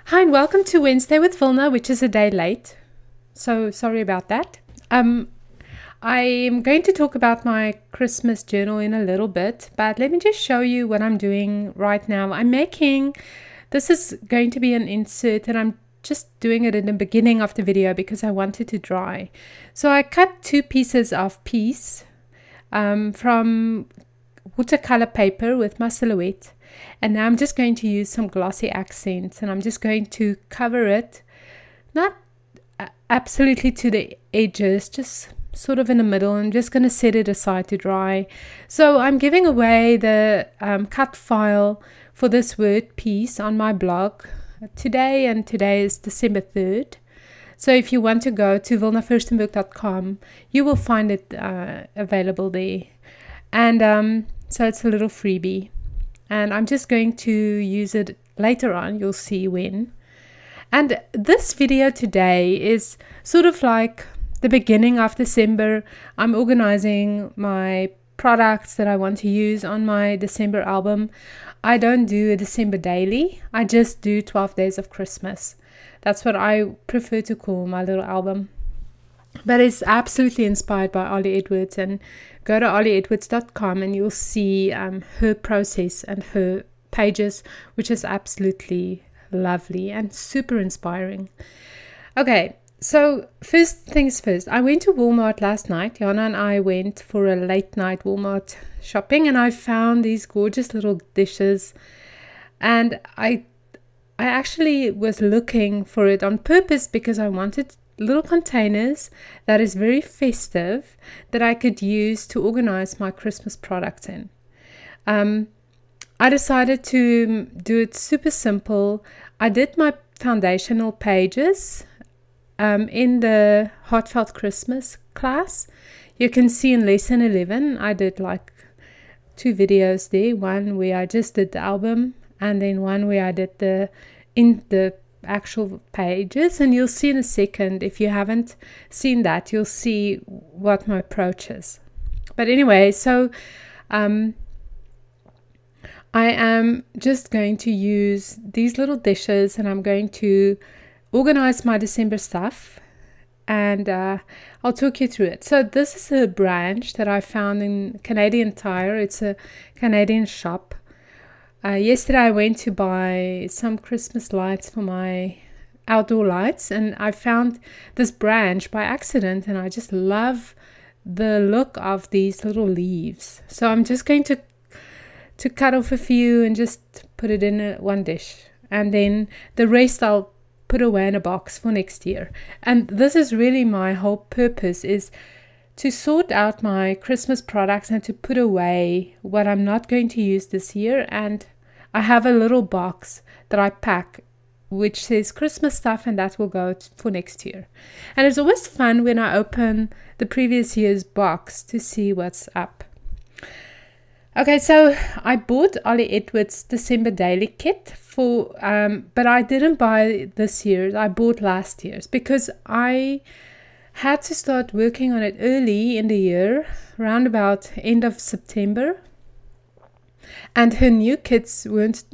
Hi and welcome to Wednesday with Wilna, which is a day late. So sorry about that. I'm going to talk about my Christmas journal in a little bit, but let me just show you what I'm doing right now. This is going to be an insert and I'm just doing it in the beginning of the video because I want it to dry. So I cut 2 pieces of piece from watercolor paper with my silhouette. And now I'm just going to use some glossy accents and I'm just going to cover it, not absolutely to the edges, just sort of in the middle. I'm just going to set it aside to dry. So I'm giving away the cut file for this word piece on my blog today, and today is December 3rd. So if you want to go to wilnafurstenberg.com, you will find it available there. And so it's a little freebie. And I'm just going to use it later on. You'll see when. And this video today is sort of like the beginning of December. I'm organizing my products that I want to use on my December album. I don't do a December daily. I just do 12 Days of Christmas. That's what I prefer to call my little album. But it's absolutely inspired by Ollie Edwards, and go to ollieedwards.com and you'll see her process and her pages, which is absolutely lovely and super inspiring. Okay, so first things first, I went to Walmart last night. Jana and I went for a late night Walmart shopping and I found these gorgeous little dishes, and I actually was looking for it on purpose because I wanted little containers that is very festive that I could use to organize my Christmas products in. I decided to do it super simple. I did my foundational pages in the Heartfelt Christmas class. You can see in lesson 11 I did like 2 videos there, one where I just did the album and then one where I did the actual pages, and you'll see in a second, if you haven't seen that, you'll see what my approach is. But anyway, so I am just going to use these little dishes and I'm going to organize my December stuff, and I'll talk you through it. So this is a branch that I found in Canadian Tire. It's a Canadian shop. Yesterday I went to buy some Christmas lights for my outdoor lights, and I found this branch by accident, and I just love the look of these little leaves. So I'm just going to cut off a few and just put it in one dish, and then the rest I'll put away in a box for next year. And this is really my whole purpose, is to sort out my Christmas products and to put away what I'm not going to use this year. And I have a little box that I pack which says Christmas stuff, and that will go for next year. And it's always fun when I open the previous year's box to see what's up. Okay, so I bought Ollie Edwards December Daily Kit for, but I didn't buy this year's. I bought last year's because I had to start working on it early in the year, around about end of September. And her new kits weren't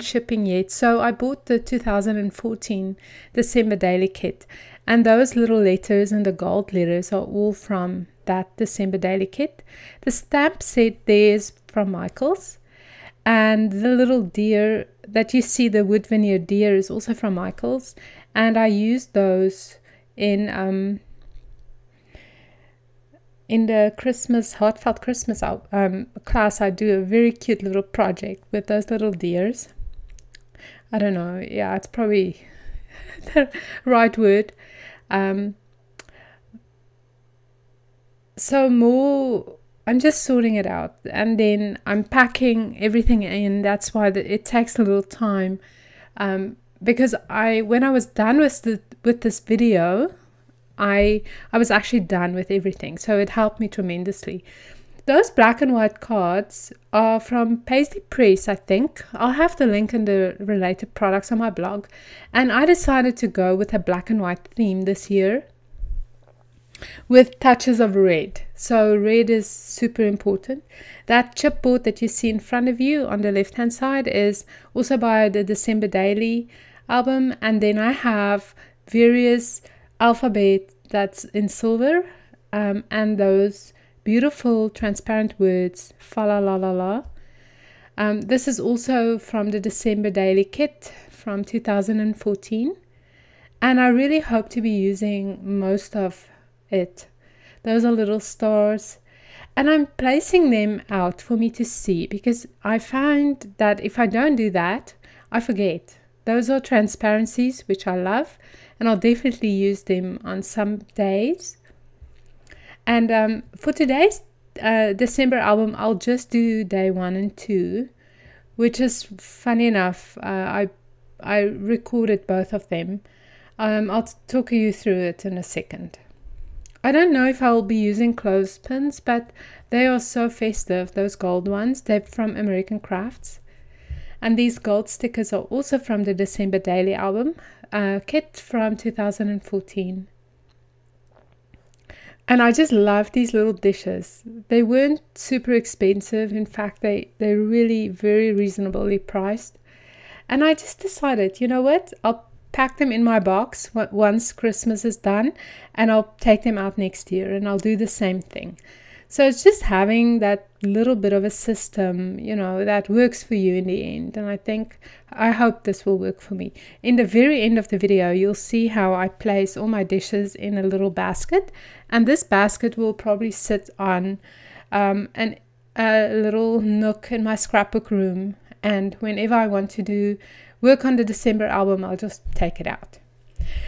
shipping yet, so I bought the 2014 December Daily Kit, and those little letters and the gold letters are all from that December Daily Kit. The stamp set there is from Michael's, and the little deer that you see, the wood veneer deer, is also from Michael's, and I used those in the Christmas Heartfelt Christmas class. I do a very cute little project with those little deers. I don't know, yeah, it's probably the right word. So I'm just sorting it out, and then I'm packing everything in. That's why it takes a little time, because when I was done with this video, I was actually done with everything, so it helped me tremendously. Those black and white cards are from Paisley Press, I think. I'll have the link in the related products on my blog. And I decided to go with a black and white theme this year with touches of red. So red is super important. That chipboard that you see in front of you on the left hand side is also by the December Daily album, and then I have various alphabet that's in silver, and those beautiful transparent words, fa la la la la. This is also from the December Daily Kit from 2014, and I really hope to be using most of it. Those are little stars, and I'm placing them out for me to see, because I find that if I don't do that, I forget. Those are transparencies, which I love, and I'll definitely use them on some days. And for today's December album, I'll just do day 1 and 2, which is funny enough. I recorded both of them. I'll talk you through it in a second. I don't know if I'll be using clothespins, but they are so festive, those gold ones. They're from American Crafts. And these gold stickers are also from the December Daily album kit from 2014. And I just love these little dishes. They weren't super expensive. In fact, they're really very reasonably priced. And I just decided, you know what? I'll pack them in my box once Christmas is done, and I'll take them out next year, and I'll do the same thing. So it's just having that little bit of a system, you know, that works for you in the end. And I hope this will work for me. In the very end of the video, you'll see how I place all my dishes in a little basket. And this basket will probably sit on a little nook in my scrapbook room. And whenever I want to work on the December album, I'll just take it out.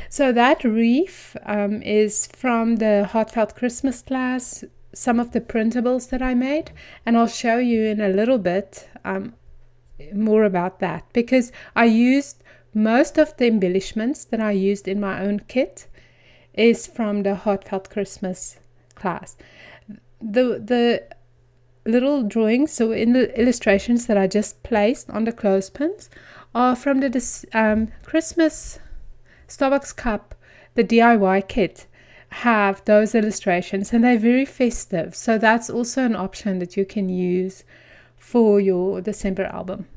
So that wreath is from the Heartfelt Christmas class, some of the printables that I made, and I'll show you in a little bit more about that, because I used most of the embellishments that I used in my own kit is from the Heartfelt Christmas class. The little drawings, so in the illustrations that I just placed on the clothespins, are from the Christmas Starbucks cup, the DIY kit. Have those illustrations, and they're very festive, so that's also an option that you can use for your December album.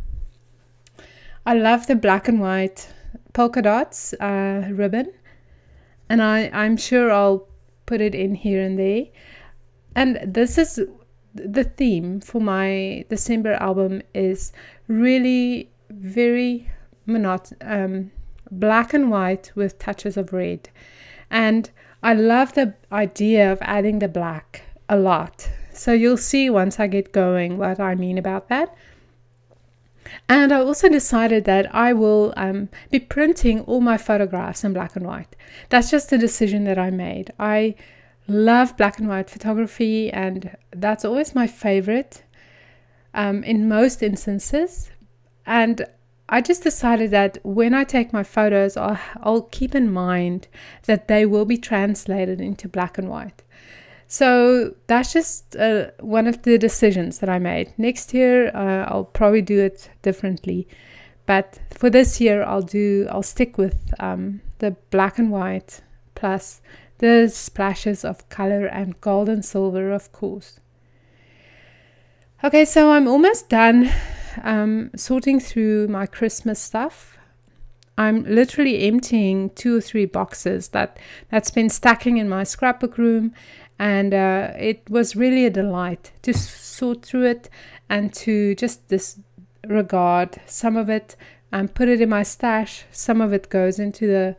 I love the black and white polka dots ribbon, and I'm sure I'll put it in here and there. And this is the theme for my December album, is really very black and white with touches of red. And I love the idea of adding the black a lot. So you'll see once I get going what I mean about that. And I also decided that I will be printing all my photographs in black and white. That's just a decision that I made. I love black and white photography, and that's always my favorite in most instances. And I just decided that when I take my photos, I'll keep in mind that they will be translated into black and white. So that's just one of the decisions that I made. Next year, I'll probably do it differently. But for this year, I'll stick with the black and white plus the splashes of color and gold and silver, of course. Okay, so I'm almost done sorting through my Christmas stuff. I'm literally emptying 2 or 3 boxes that's been stacking in my scrapbook room, and it was really a delight to sort through it and to just disregard some of it and put it in my stash. Some of it goes into the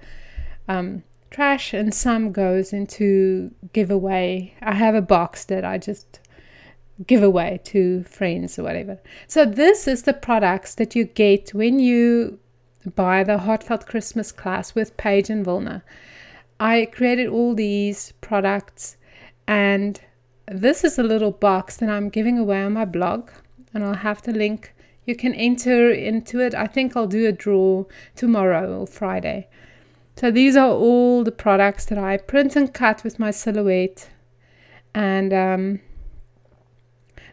trash, and some goes into giveaway. I have a box that I just give away to friends or whatever. So this is the products that you get when you buy the Heartfelt Christmas class with Paige and Wilna. I created all these products, and this is a little box that I'm giving away on my blog, and I'll have the link. You can enter into it. I think I'll do a draw tomorrow or Friday. So these are all the products that I print and cut with my silhouette, and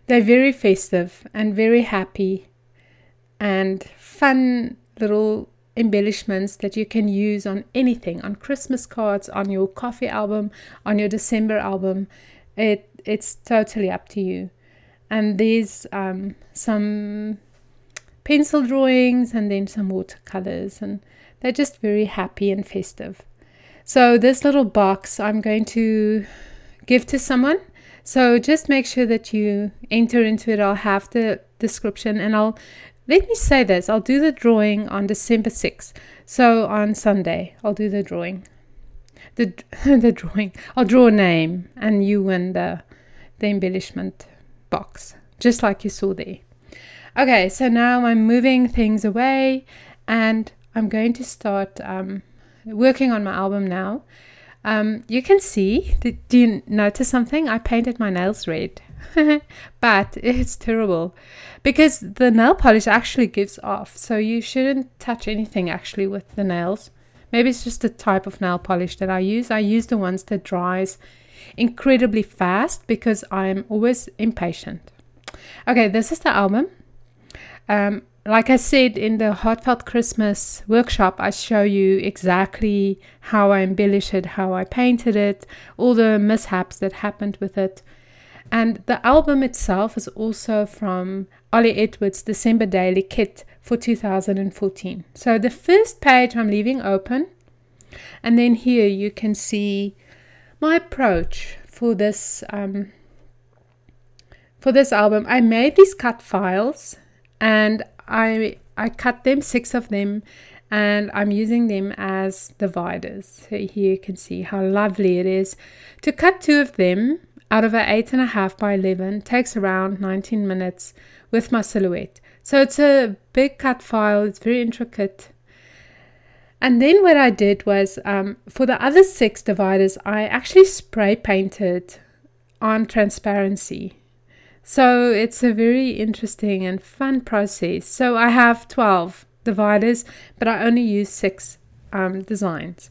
they're very festive and very happy and fun little embellishments that you can use on anything, on Christmas cards, on your coffee album, on your December album. It's totally up to you. And there's some pencil drawings and then some watercolors, and They're just very happy and festive. So this little box I'm going to give to someone. So just make sure that you enter into it. I'll have the description, and let me say this, I'll do the drawing on December 6th. So on Sunday, I'll do the drawing. The drawing. I'll draw a name and you win the embellishment box, just like you saw there. Okay, so now I'm moving things away and I'm going to start working on my album now. You can see, do you notice something? I painted my nails red, but it's terrible because the nail polish actually gives off. So you shouldn't touch anything actually with the nails. Maybe it's just the type of nail polish that I use. I use the ones that dries incredibly fast because I'm always impatient. Okay, this is the album. Like I said in the Heartfelt Christmas workshop, I show you exactly how I embellish it, how I painted it, all the mishaps that happened with it. And the album itself is also from Ollie Edwards' December Daily Kit for 2014. So the first page I'm leaving open, and then here you can see my approach for this album. I made these cut files, and I cut them, 6 of them, and I'm using them as dividers. So here you can see how lovely it is. To cut 2 of them out of an 8.5 by 11 takes around 19 minutes with my silhouette. So it's a big cut file, it's very intricate. And then what I did was, for the other 6 dividers, I actually spray painted on transparency. So it's a very interesting and fun process. So I have 12 dividers, but I only use 6 designs.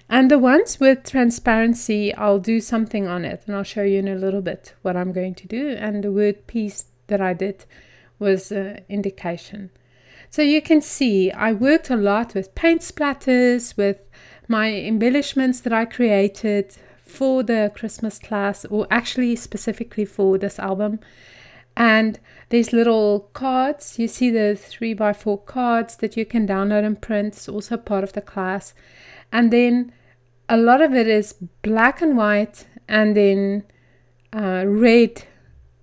And the ones with transparency, I'll do something on it, and I'll show you in a little bit what I'm going to do. And the word piece that I did was an indication. So you can see I worked a lot with paint splatters, with my embellishments that I created for the Christmas class, or actually specifically for this album. And these little cards, you see the 3x4 cards that you can download and print. It's also part of the class. And then a lot of it is black and white, and then red,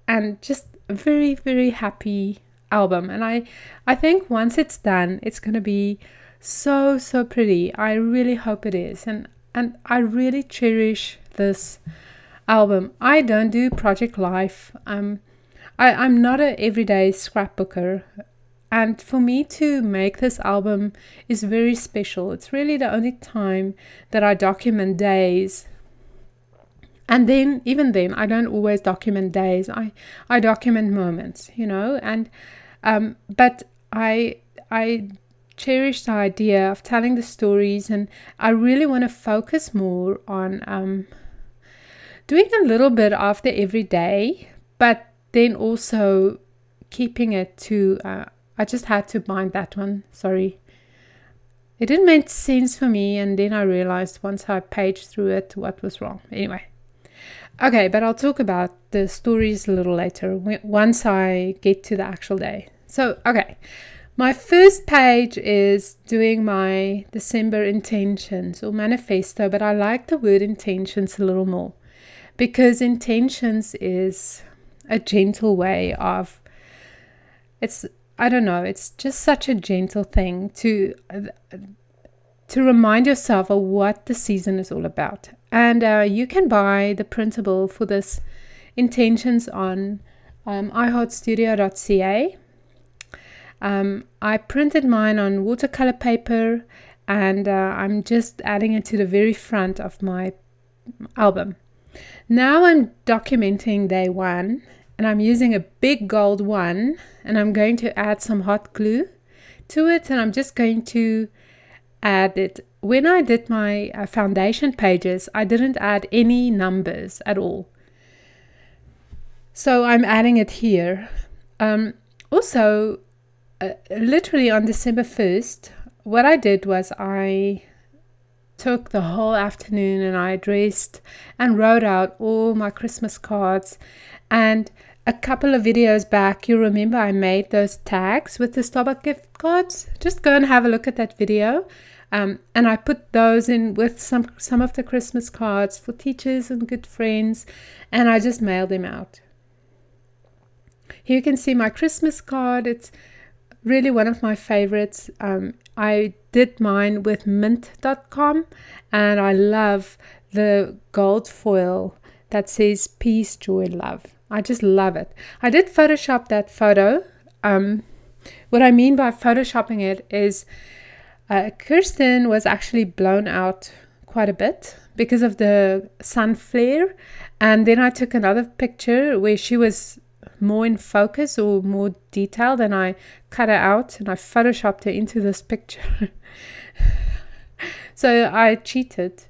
and just a very, very happy album. And I think once it's done, it's going to be so pretty. I really hope it is. And I really cherish this album. I don't do project life. I'm not an everyday scrapbooker, and for me to make this album is very special. It's really the only time that I document days. And then, even then, I don't always document days. I document moments, you know. And but I cherish the idea of telling the stories, and I really want to focus more on doing a little bit of the everyday, but then also keeping it to I just had to bind that one, sorry. It didn't make sense for me, and then I realized once I paged through it what was wrong. Anyway, okay, but I'll talk about the stories a little later once I get to the actual day. So, okay, my first page is doing my December intentions or manifesto, but I like the word intentions a little more because intentions is a gentle way of, I don't know, it's just such a gentle thing to remind yourself of what the season is all about. And you can buy the printable for this intentions on iheartstudio.ca. I printed mine on watercolor paper, and I'm just adding it to the very front of my album. Now I'm documenting day 1, and I'm using a big gold one, and I'm going to add some hot glue to it, and I'm just going to add it. When I did my foundation pages, I didn't add any numbers at all, so I'm adding it here. Also, literally on December 1st, what I did was I took the whole afternoon and I dressed and wrote out all my Christmas cards. And a couple of videos back, you remember I made those tags with the Starbucks gift cards. Just go and have a look at that video. And I put those in with some of the Christmas cards for teachers and good friends, and I just mailed them out. Here you can see my Christmas card. It's really one of my favorites. I did mine with mint.com, and I love the gold foil that says peace, joy, love. I just love it. I did Photoshop that photo. What I mean by photoshopping it is Kirsten was actually blown out quite a bit because of the sun flare, and then I took another picture where she was more in focus or more detailed, and I cut her out and I photoshopped her into this picture. So I cheated.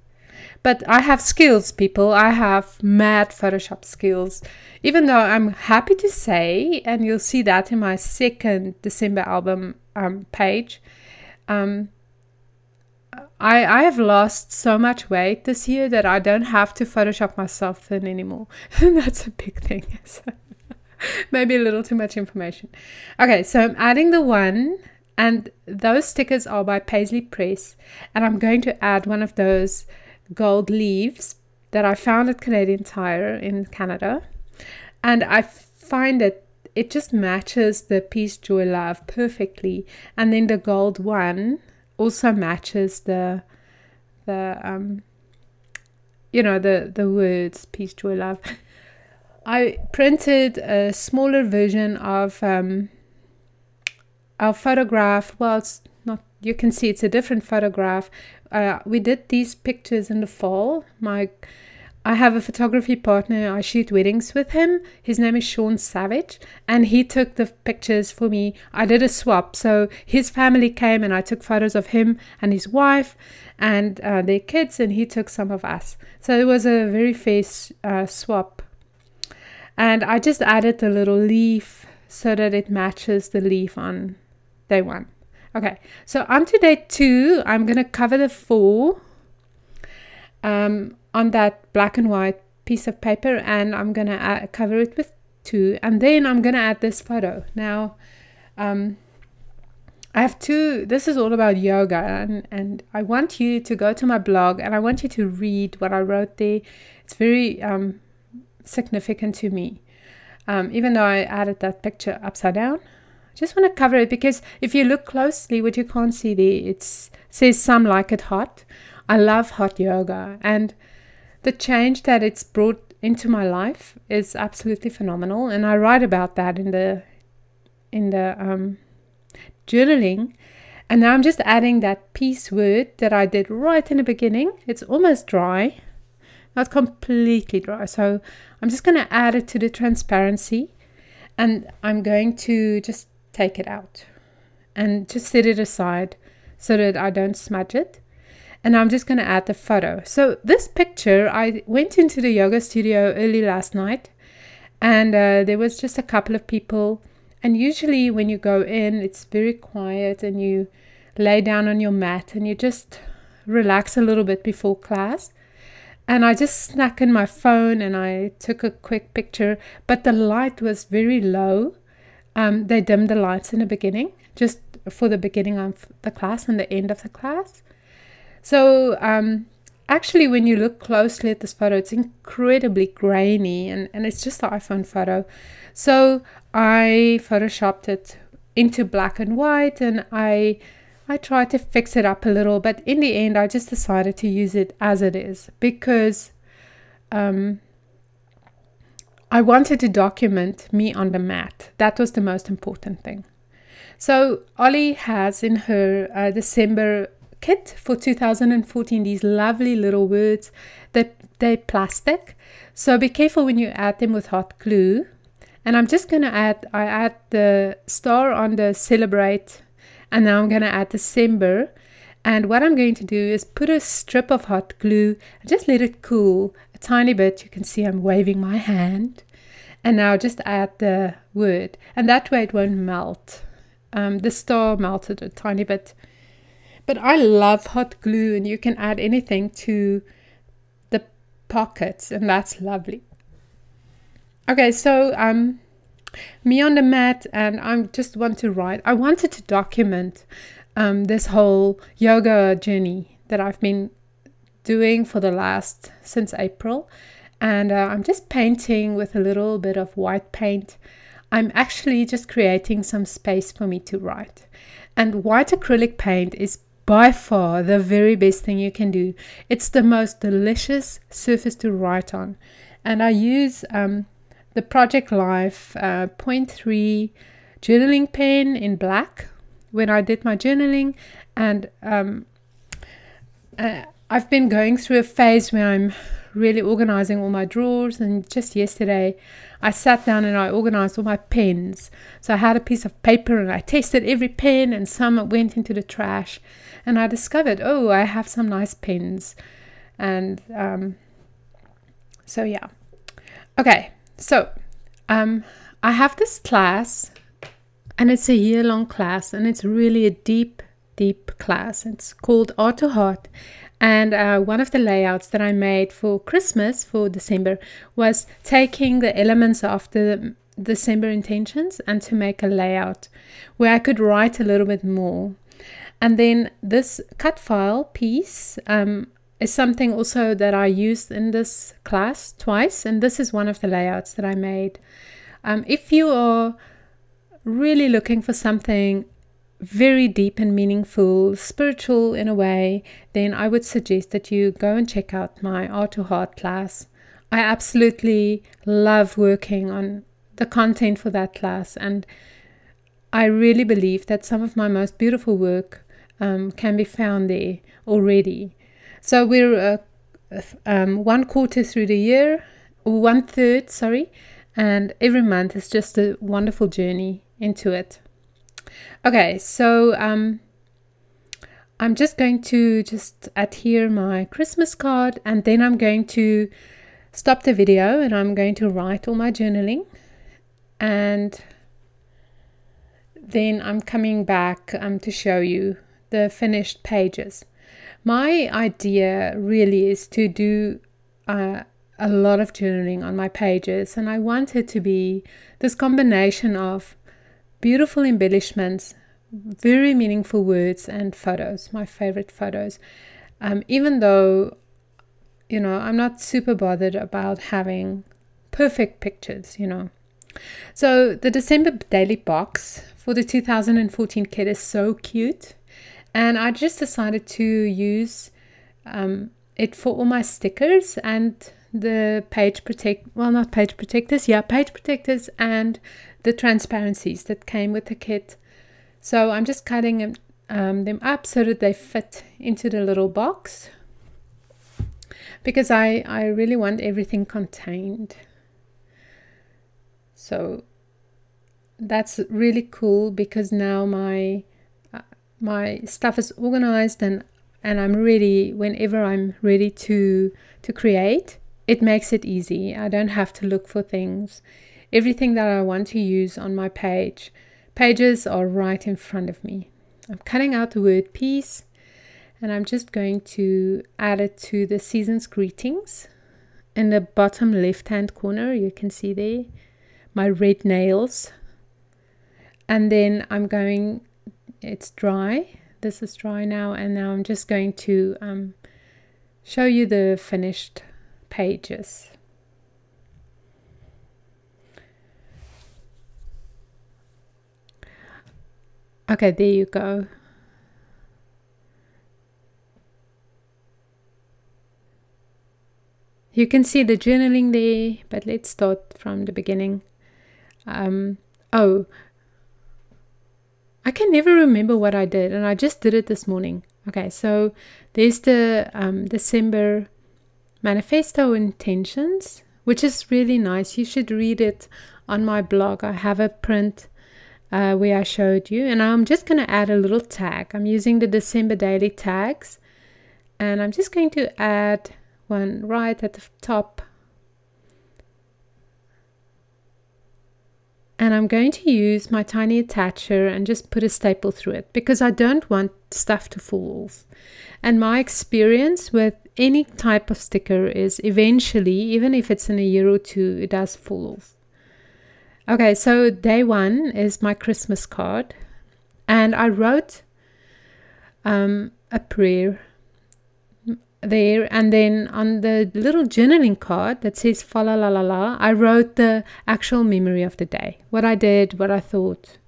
But I have skills, people. I have mad Photoshop skills. Even though I'm happy to say, and you'll see that in my second December album page, I have lost so much weight this year that I don't have to Photoshop myself thin anymore. That's a big thing. So maybe a little too much information. Okay, so I'm adding the one, and those stickers are by Paisley Press, and I'm going to add one of those gold leaves that I found at Canadian Tire in Canada, and I find that it just matches the peace, joy, love perfectly, and then the gold one also matches the words peace, joy, love. I printed a smaller version of our photograph. Well, it's not, you can see it's a different photograph. We did these pictures in the fall. I have a photography partner. I shoot weddings with him. His name is Sean Savage, and he took the pictures for me. I did a swap. So his family came, and I took photos of him and his wife and their kids, and he took some of us. So it was a very fair swap. And I just added the little leaf so that it matches the leaf on day one. Okay, so on to day 2, I'm going to cover the 4 on that black and white piece of paper, and I'm going to cover it with 2, and then I'm going to add this photo. Now, I have 2, this is all about yoga, and I want you to go to my blog, and I want you to read what I wrote there. It's very significant to me, even though I added that picture upside down. Just want to cover it because if you look closely, what you can't see there, it says some like it hot. I love hot yoga, and the change that it's brought into my life is absolutely phenomenal. And I write about that in the journaling. And now I'm just adding that peace word that I did right in the beginning. It's almost dry, not completely dry. So I'm just going to add it to the transparency, and I'm going to just take it out and just set it aside so that I don't smudge it. And I'm just going to add the photo. So this picture, I went into the yoga studio early last night, and there was just a couple of people. And usually when you go in, it's very quiet, and you lay down on your mat and you just relax a little bit before class. And I just snuck in my phone and I took a quick picture, but the light was very low. They dimmed the lights in the beginning, just for the beginning of the class and the end of the class. So actually, when you look closely at this photo, it's incredibly grainy, and it's just the iPhone photo. So I photoshopped it into black and white, and I tried to fix it up a little, but in the end, I just decided to use it as it is because I wanted to document me on the mat. That was the most important thing. So Ollie has in her December kit for 2014 these lovely little words that they're plastic. So be careful when you add them with hot glue. And I'm just going to I add the star on the celebrate, and now I'm going to add December. And what I'm going to do is put a strip of hot glue and just let it cool a tiny bit. You can see I'm waving my hand. And now just add the word. And that way it won't melt. The star melted a tiny bit. But I love hot glue, and you can add anything to the pockets, and that's lovely. Okay, so me on the mat, and I just want to write. I wanted to document this whole yoga journey that I've been doing since April. And I'm just painting with a little bit of white paint. I'm actually just creating some space for me to write. And white acrylic paint is by far the very best thing you can do. It's the most delicious surface to write on. And I use the Project Life 0.3 journaling pen in black when I did my journaling. And I've been going through a phase where I'm really organizing all my drawers, and just yesterday I sat down and I organized all my pens. So I had a piece of paper and I tested every pen, and some went into the trash, and I discovered, oh, I have some nice pens. And so yeah, okay, so I have this class, and it's a year-long class, and it's really a deep class. It's called Art to Heart. And one of the layouts that I made for Christmas, for December, was taking the elements of the December intentions and to make a layout where I could write a little bit more. And then this cut file piece is something also that I used in this class twice, and this is one of the layouts that I made. If you are really looking for something very deep and meaningful, spiritual in a way, then I would suggest that you go and check out my Art to Heart class. I absolutely love working on the content for that class, and I really believe that some of my most beautiful work can be found there already. So we're 1/4 through the year, or 1/3, sorry, and every month is just a wonderful journey into it. Okay, so I'm just going to adhere my Christmas card, and then I'm going to stop the video and I'm going to write all my journaling, and then I'm coming back to show you the finished pages. My idea really is to do a lot of journaling on my pages, and I want it to be this combination of beautiful embellishments, very meaningful words, and photos, my favorite photos. Even though, you know, I'm not super bothered about having perfect pictures, you know. So the December daily box for the 2014 kit is so cute, and I just decided to use it for all my stickers and the page protectors and the transparencies that came with the kit. So I'm just cutting them up so that they fit into the little box, because I really want everything contained. So that's really cool, because now my stuff is organized, and I'm ready. Whenever I'm ready to create, it makes it easy. I don't have to look for things. Everything that I want to use on my pages are right in front of me. I'm cutting out the word peace, and I'm just going to add it to the season's greetings. In the bottom left hand corner, you can see there my red nails. And then it's dry. This is dry now, and now I'm just going to show you the finished pages. Okay, there you go. You can see the journaling there, but let's start from the beginning. Oh, I can never remember what I did, and I just did it this morning. Okay, so there's the December manifesto intentions, which is really nice. You should read it on my blog. I have a print where I showed you, and I'm just going to add a little tag. I'm using the December daily tags, and I'm just going to add one right at the top, and I'm going to use my tiny attacher and just put a staple through it, because I don't want stuff to fall off. And my experience with any type of sticker is eventually, even if it's in a year or two, it does fall off. Okay, so day one is my Christmas card, and I wrote a prayer there, and then on the little journaling card that says fa la la la la, I wrote the actual memory of the day, what I did, what I thought.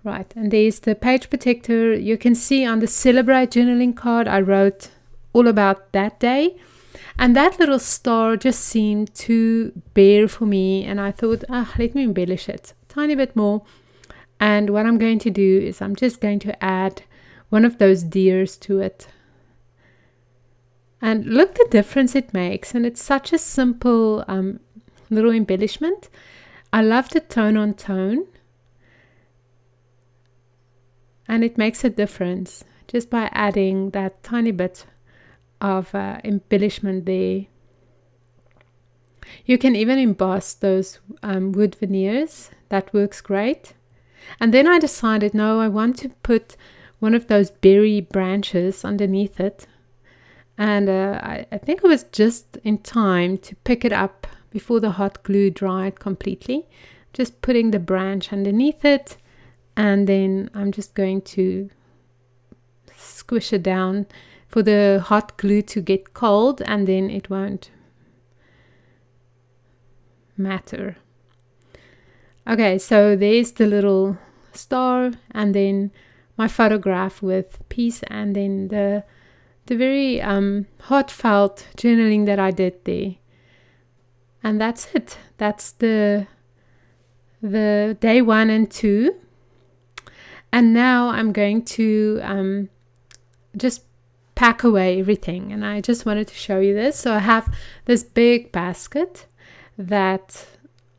Right, and there's the page protector. You can see on the celebrate journaling card I wrote all about that day, and that little star just seemed too bare for me, and I thought, let me embellish it a tiny bit more. And what I'm going to do is I'm just going to add one of those deers to it. And look the difference it makes, and it's such a simple little embellishment. I love the tone on tone, and it makes a difference just by adding that tiny bit of embellishment there. You can even emboss those wood veneers. That works great. And then I decided, no, I want to put one of those berry branches underneath it. And I think it was just in time to pick it up before the hot glue dried completely. Just putting the branch underneath it, and then I'm just going to squish it down for the hot glue to get cold, and then it won't matter. Okay, so there's the little star, and then my photograph with peace, and then the very heartfelt journaling that I did there. And that's it. That's the day 1 and 2. And now I'm going to just pack away everything. And I just wanted to show you this. So I have this big basket that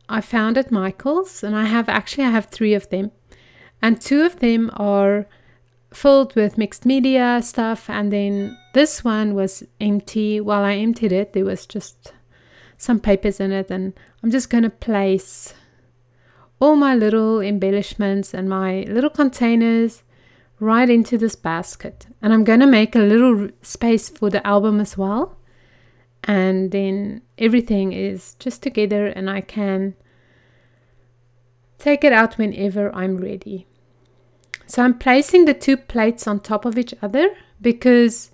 I found at Michael's, and I have 3 of them, and 2 of them are filled with mixed media stuff, and then this one was empty. While I emptied it, there was just some papers in it, and I'm just going to place all my little embellishments and my little containers right into this basket. And I'm going to make a little space for the album as well, and then everything is just together, and I can take it out whenever I'm ready. So I'm placing the 2 plates on top of each other because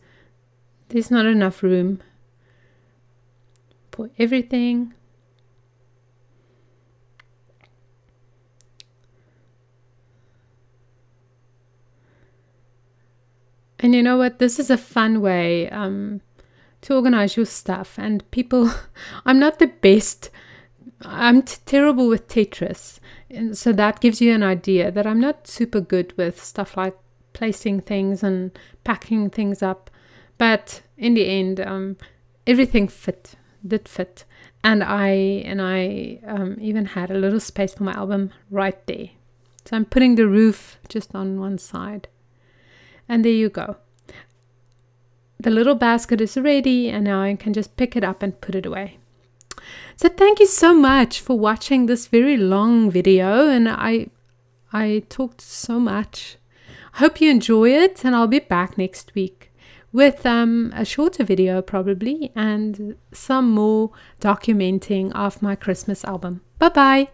there's not enough room for everything. And you know what? This is a fun way to organize your stuff. And people, I'm not the best. I'm terrible with Tetris. And so that gives you an idea that I'm not super good with stuff like placing things and packing things up. But in the end, everything did fit. And I even had a little space for my album right there. So I'm putting the roof just on one side. And there you go. The little basket is ready, and now I can just pick it up and put it away. So thank you so much for watching this very long video, and I talked so much. I hope you enjoy it, and I'll be back next week with a shorter video probably, and some more documenting of my Christmas album. Bye bye.